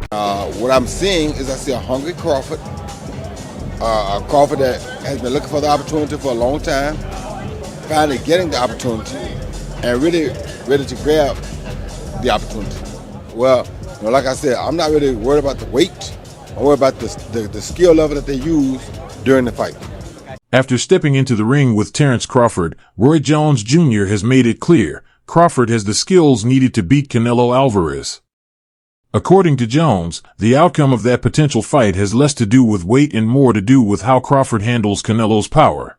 What I'm seeing is I see a hungry Crawford, a Crawford that has been looking for the opportunity for a long time, finally getting the opportunity, and really ready to grab the opportunity. Well, like I said, I'm not really worried about the weight. I'm worried about the skill level that they use during the fight. After stepping into the ring with Terence Crawford, Roy Jones Jr. has made it clear Crawford has the skills needed to beat Canelo Álvarez. According to Jones, the outcome of that potential fight has less to do with weight and more to do with how Crawford handles Canelo's power.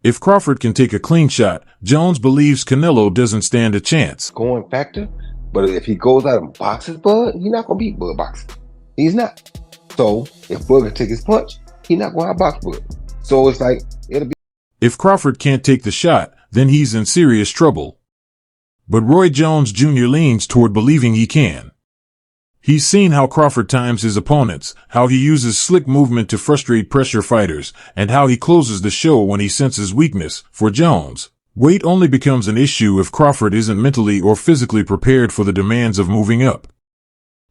If Crawford can take a clean shot, Jones believes Canelo doesn't stand a chance. Going factor, but if he goes out and boxes Bud, he's not going to beat Bud boxing. He's not. So if Bud can take his punch, he's not going to outbox Bud. So it's like, it'll be. If Crawford can't take the shot, then he's in serious trouble. But Roy Jones Jr. leans toward believing he can. He's seen how Crawford times his opponents, how he uses slick movement to frustrate pressure fighters, and how he closes the show when he senses weakness. For Jones, weight only becomes an issue if Crawford isn't mentally or physically prepared for the demands of moving up.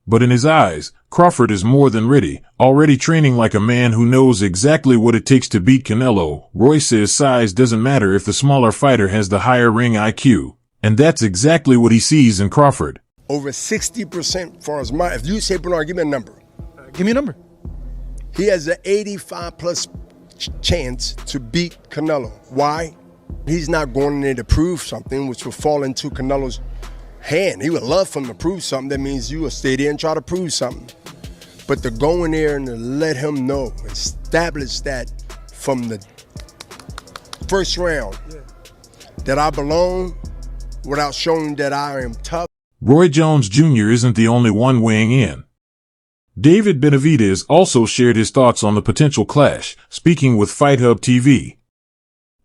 But in his eyes, Crawford is more than ready, already training like a man who knows exactly what it takes to beat Canelo. Roy says size doesn't matter if the smaller fighter has the higher ring IQ, and that's exactly what he sees in Crawford. Over 60% for his mind. If you say, Bernard, give me a number. Give me a number. He has an 85+ chance to beat Canelo. Why? He's not going in there to prove something, which will fall into Canelo's hand. He would love for him to prove something. That means you will stay there and try to prove something. But to go in there and to let him know, establish that from the first round, that I belong without showing that I am tough. Roy Jones Jr. isn't the only one weighing in. David Benavidez also shared his thoughts on the potential clash, speaking with FightHub TV.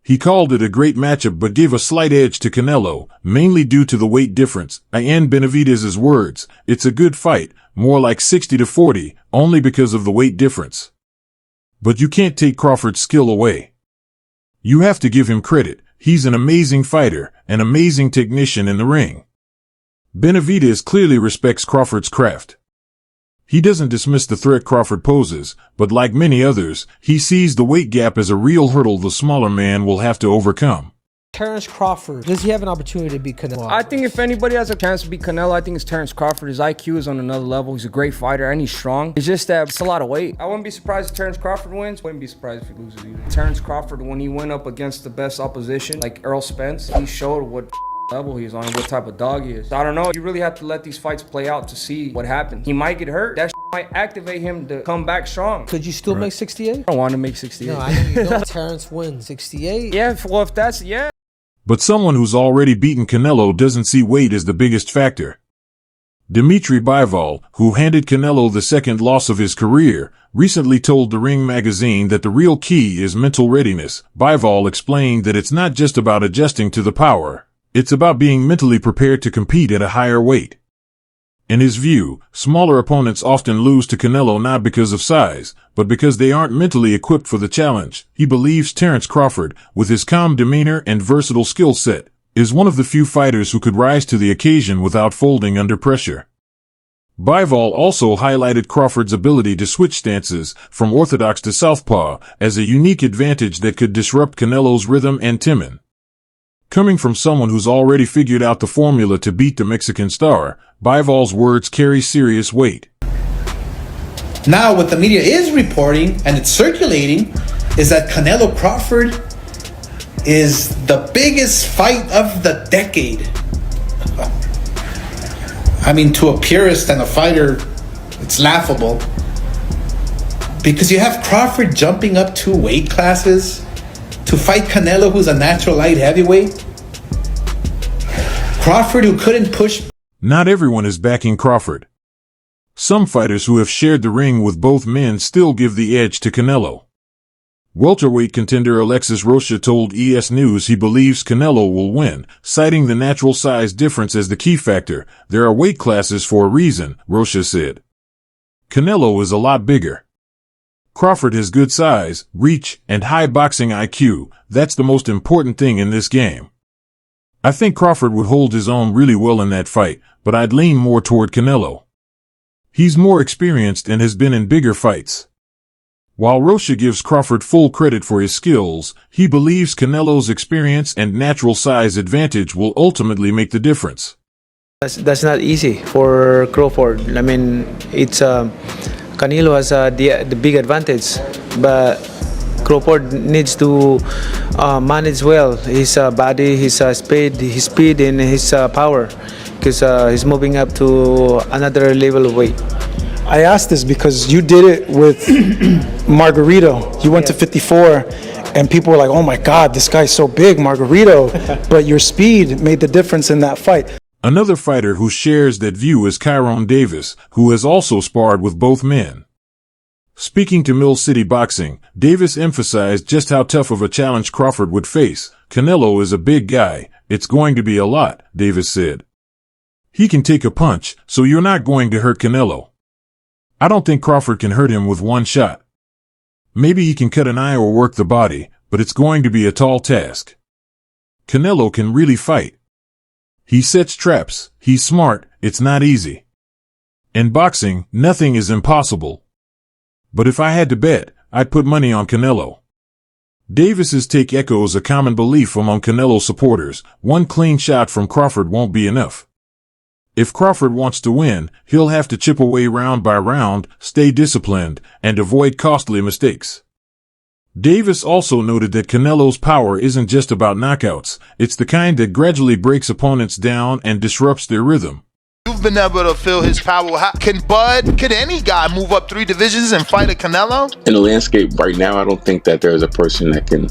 He called it a great matchup but gave a slight edge to Canelo, mainly due to the weight difference. In Benavidez's words, it's a good fight, more like 60-40, only because of the weight difference. But you can't take Crawford's skill away. You have to give him credit. He's an amazing fighter, an amazing technician in the ring. Benavidez clearly respects Crawford's craft. He doesn't dismiss the threat Crawford poses, but like many others, he sees the weight gap as a real hurdle the smaller man will have to overcome. Terence Crawford, does he have an opportunity to beat Canelo? I think if anybody has a chance to beat Canelo, I think it's Terence Crawford. His IQ is on another level. He's a great fighter and he's strong. It's just that it's a lot of weight. I wouldn't be surprised if Terence Crawford wins. Wouldn't be surprised if he loses either. Terence Crawford, when he went up against the best opposition, like Errol Spence, he showed what level he's on, what type of dog he is. So I don't know. You really have to let these fights play out to see what happens. He might get hurt. That might activate him to come back strong. Could you still make 68? I don't want to make 68. No, I know you don't. Terence wins 68. Yeah, well, if that's, yeah. But someone who's already beaten Canelo doesn't see weight as the biggest factor. Dimitri Bivol, who handed Canelo the second loss of his career, recently told The Ring magazine that the real key is mental readiness. Bivol explained that it's not just about adjusting to the power. It's about being mentally prepared to compete at a higher weight. In his view, smaller opponents often lose to Canelo not because of size, but because they aren't mentally equipped for the challenge. He believes Terence Crawford, with his calm demeanor and versatile skill set, is one of the few fighters who could rise to the occasion without folding under pressure. Bivol also highlighted Crawford's ability to switch stances from orthodox to southpaw as a unique advantage that could disrupt Canelo's rhythm and timing. Coming from someone who's already figured out the formula to beat the Mexican star, Bivol's words carry serious weight. Now what the media is reporting, and it's circulating, is that Canelo Crawford is the biggest fight of the decade. I mean, to a purist and a fighter, it's laughable. Because you have Crawford jumping up 2 weight classes to fight Canelo, who's a natural light heavyweight. Crawford, who couldn't push. Not everyone is backing Crawford. Some fighters who have shared the ring with both men still give the edge to Canelo. Welterweight contender Alexis Rocha told ES News he believes Canelo will win, citing the natural size difference as the key factor. There are weight classes for a reason, Rocha said. Canelo is a lot bigger. Crawford has good size, reach, and high boxing IQ. That's the most important thing in this game. I think Crawford would hold his own really well in that fight, but I'd lean more toward Canelo. He's more experienced and has been in bigger fights. While Rocha gives Crawford full credit for his skills, he believes Canelo's experience and natural size advantage will ultimately make the difference. That's not easy for Crawford. I mean, it's Canelo has the big advantage, but Crawford needs to manage well his body, his speed, and his power, because he's moving up to another level of weight. I asked this because you did it with Margarito. You went to 54, and people were like, "Oh my God, this guy's so big, Margarito!" But your speed made the difference in that fight. Another fighter who shares that view is Kyron Davis, who has also sparred with both men. Speaking to Mill City Boxing, Davis emphasized just how tough of a challenge Crawford would face. Canelo is a big guy. It's going to be a lot, Davis said. He can take a punch, so you're not going to hurt Canelo. I don't think Crawford can hurt him with one shot. Maybe he can cut an eye or work the body, but it's going to be a tall task. Canelo can really fight. He sets traps, he's smart, it's not easy. In boxing, nothing is impossible. But if I had to bet, I'd put money on Canelo. Davis's take echoes a common belief among Canelo supporters: one clean shot from Crawford won't be enough. If Crawford wants to win, he'll have to chip away round by round, stay disciplined, and avoid costly mistakes. Davis also noted that Canelo's power isn't just about knockouts, it's the kind that gradually breaks opponents down and disrupts their rhythm. You've been able to feel his power. Could any guy move up 3 divisions and fight a Canelo? In the landscape right now, I don't think that there's a person that can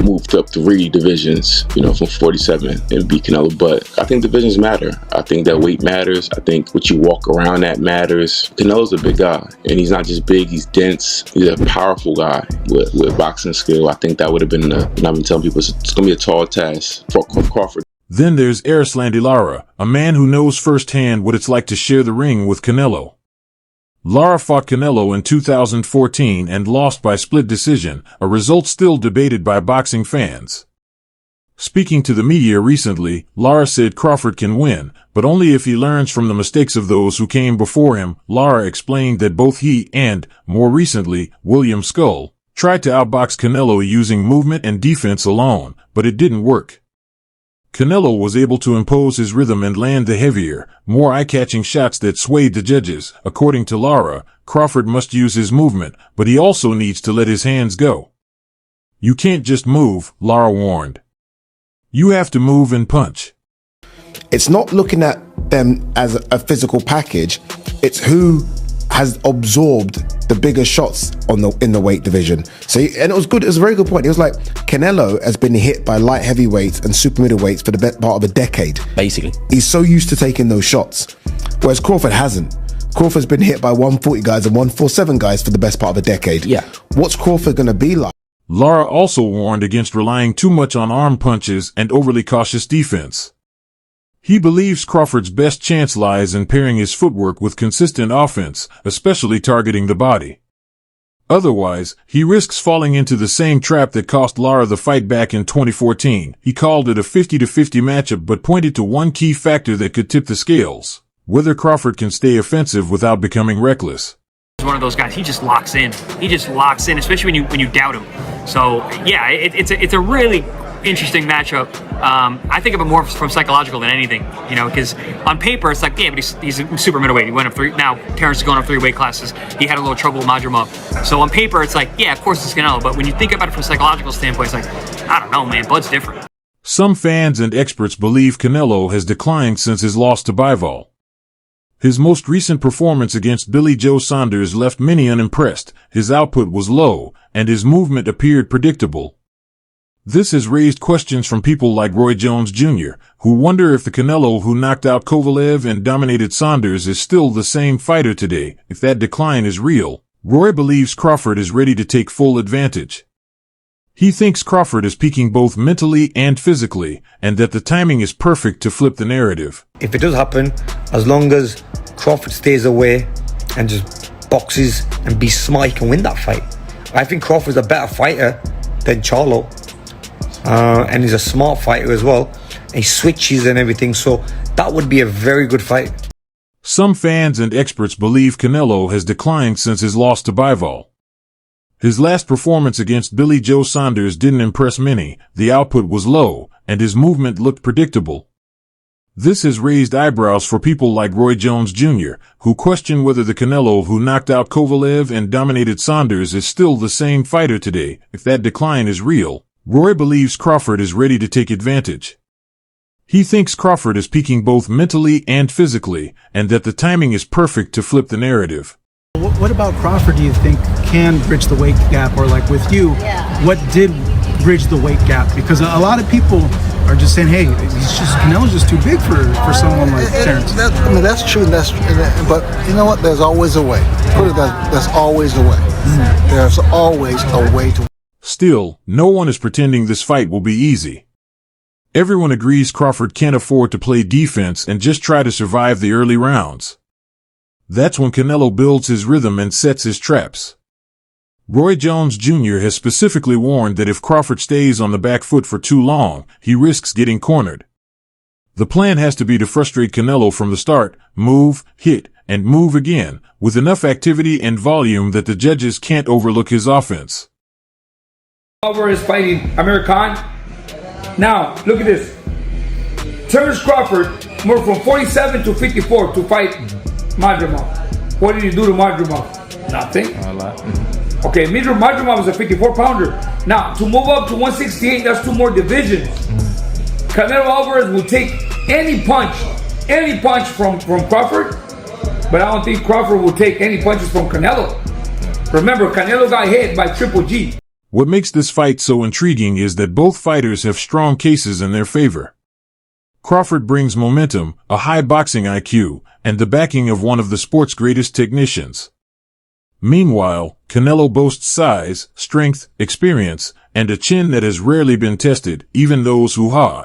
move up 3 divisions, from 47 and beat Canelo. But I think divisions matter. I think that weight matters. I think what you walk around at matters. Canelo's a big guy, and he's not just big, he's dense. He's a powerful guy with boxing skill. I think that would have been, I've been telling people, it's going to be a tall task for Crawford. Then there's Erislandy Lara, a man who knows firsthand what it's like to share the ring with Canelo. Lara fought Canelo in 2014 and lost by split decision, a result still debated by boxing fans. Speaking to the media recently, Lara said Crawford can win, but only if he learns from the mistakes of those who came before him. Lara explained that both he and, more recently, William Skull, tried to outbox Canelo using movement and defense alone, but it didn't work. Canelo was able to impose his rhythm and land the heavier, more eye-catching shots that swayed the judges. According to Lara, Crawford must use his movement, but he also needs to let his hands go. You can't just move, Lara warned. You have to move and punch. It's not looking at them as a physical package, it's who has absorbed the bigger shots in the weight division. So, and it was good. It was a very good point. It was like Canelo has been hit by light heavyweights and super middleweights for the best part of a decade. Basically, he's so used to taking those shots, whereas Crawford hasn't. Crawford's been hit by 140 guys and 147 guys for the best part of a decade. Yeah. What's Crawford going to be like? Lara also warned against relying too much on arm punches and overly cautious defense. He believes Crawford's best chance lies in pairing his footwork with consistent offense, especially targeting the body. Otherwise, he risks falling into the same trap that cost Lara the fight back in 2014. He called it a 50-50 matchup but pointed to one key factor that could tip the scales: whether Crawford can stay offensive without becoming reckless. He's one of those guys, he just locks in. He just locks in, especially when you doubt him. So, yeah, it's a really interesting matchup. I think of it more from psychological than anything, because on paper it's like, yeah, but he's a super middleweight. He went up 3. Now Terence is going up 3 weight classes. He had a little trouble with Majramov. So on paper it's like, yeah, of course it's Canelo. But when you think about it from a psychological standpoint, it's like, I don't know, man. Bud's different. Some fans and experts believe Canelo has declined since his loss to Bivol. His most recent performance against Billy Joe Saunders left many unimpressed. His output was low, and his movement appeared predictable. This has raised questions from people like RoyJonesJr, who wonder if the Canelo who knocked out Kovalev and dominated Saunders is still the same fighter today. If that decline is real, Roy believes Crawford is ready to take full advantage. He thinks Crawford is peaking both mentally and physically, and that the timing is perfect to flip the narrative. If it does happen, as long as Crawford stays away and just boxes and be smart, he can win that fight. I think Crawford's a better fighter than Charlo. And he's a smart fighter as well. He switches and everything, so that would be a very good fight. Some fans and experts believe Canelo has declined since his loss to Bivol. His last performance against Billy Joe Saunders didn't impress many, the output was low, and his movement looked predictable. This has raised eyebrows for people like Roy Jones Jr., who question whether the Canelo who knocked out Kovalev and dominated Saunders is still the same fighter today. If that decline is real, Roy believes Crawford is ready to take advantage. He thinks Crawford is peaking both mentally and physically, and that the timing is perfect to flip the narrative. What about Crawford do you think can bridge the weight gap, or like with you, what did bridge the weight gap? Because a lot of people are just saying, hey, Canelo's just too big for someone like Terence. That's true, but you know what? There's always a way. Put it that, there's always a way. There's always a way to. Still, no one is pretending this fight will be easy. Everyone agrees Crawford can't afford to play defense and just try to survive the early rounds. That's when Canelo builds his rhythm and sets his traps. Roy Jones Jr. has specifically warned that if Crawford stays on the back foot for too long, he risks getting cornered. The plan has to be to frustrate Canelo from the start, move, hit, and move again, with enough activity and volume that the judges can't overlook his offense. Álvarez fighting Amir Khan. Now, look at this. Terence Crawford moved from 47 to 54 to fight Madrimov. What did he do to Madrimov? Nothing. Okay, Madrimov was a 54-pounder. Now, to move up to 168, that's 2 more divisions. Canelo Álvarez will take any punch from Crawford, but I don't think Crawford will take any punches from Canelo. Remember, Canelo got hit by Triple G. What makes this fight so intriguing is that both fighters have strong cases in their favor. Crawford brings momentum, a high boxing IQ, and the backing of one of the sport's greatest technicians. Meanwhile, Canelo boasts size, strength, experience, and a chin that has rarely been tested, even those who ha.